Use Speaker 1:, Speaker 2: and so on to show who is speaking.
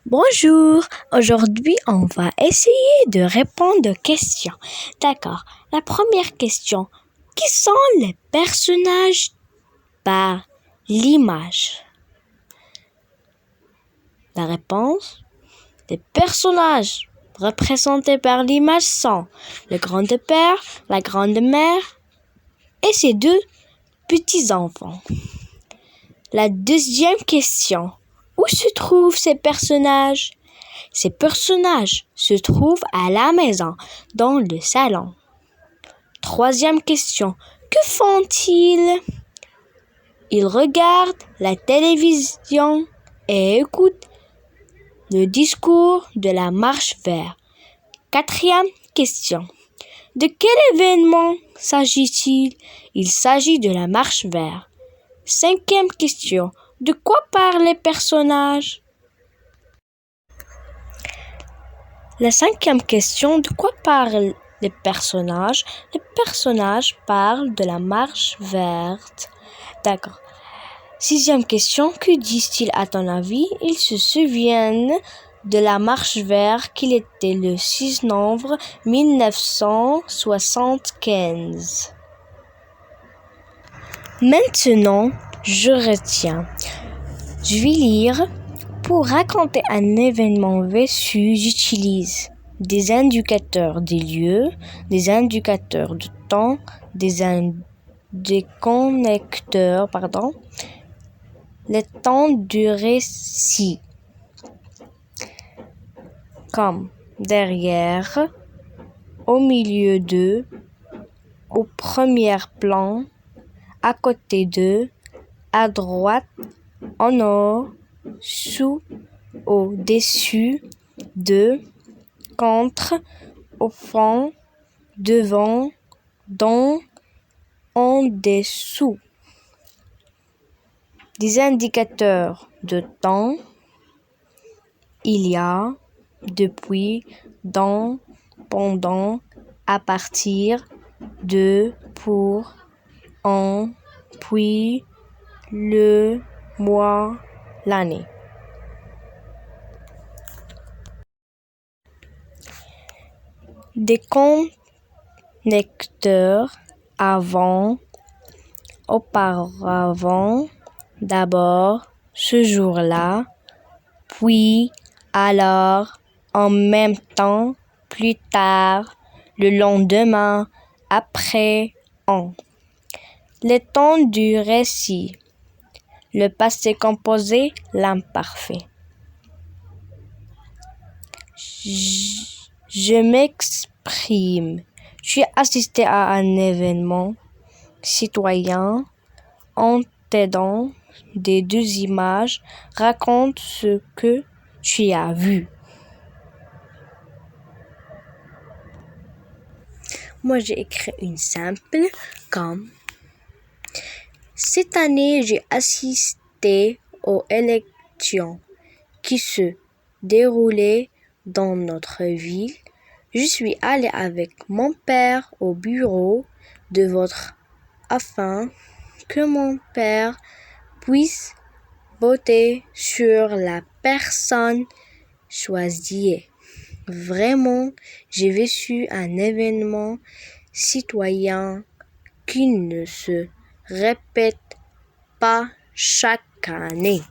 Speaker 1: Bonjour, aujourd'hui on va essayer de répondre aux questions. D'accord, la première question. Qui sont les personnages par l'image? La réponse. Les personnages représentés par l'image sont le grand-père, la grand-mère et ses deux petits-enfants. La deuxième question. Où se trouvent ces personnages? Ces personnages se trouvent à la maison, dans le salon. Troisième question. Que font-ils? Ils regardent la télévision et écoutent le discours de la marche verte. Quatrième question. De quel événement s'agit-il? Il s'agit de la marche verte. Cinquième question. De quoi parlent les personnages? La cinquième question. De quoi parlent les personnages? Les personnages parlent de la marche verte. D'accord. Sixième question. Que disent-ils à ton avis? Ils se souviennent de la marche verte qu'il était le 6 novembre 1975. Maintenant, je retiens. Je vais lire. Pour raconter un événement vécu, j'utilise des indicateurs des lieux, des indicateurs de temps, des connecteurs, le temps du récit, comme derrière, au milieu de, au premier plan, à côté de, à droite, en haut, sous, au-dessus, de, contre, au fond, devant, dans, en dessous. Des indicateurs de temps. Il y a, depuis, dans, pendant, à partir, de, pour, en, puis, le, mois, l'année. Des connecteurs avant, auparavant, d'abord, ce jour-là, puis, alors, en même temps, plus tard, le lendemain, après, en. Le temps du récit. Le passé composé, l'imparfait. Je m'exprime. J'ai assisté à un événement citoyen en t'aidant des deux images. Raconte ce que tu as vu. Moi, j'ai écrit une simple comme cette année, j'ai assisté aux élections qui se déroulaient dans notre ville. Je suis allée avec mon père au bureau de vote afin que mon père puisse voter sur la personne choisie. Vraiment, j'ai vécu un événement citoyen qui ne se répète pas chaque année.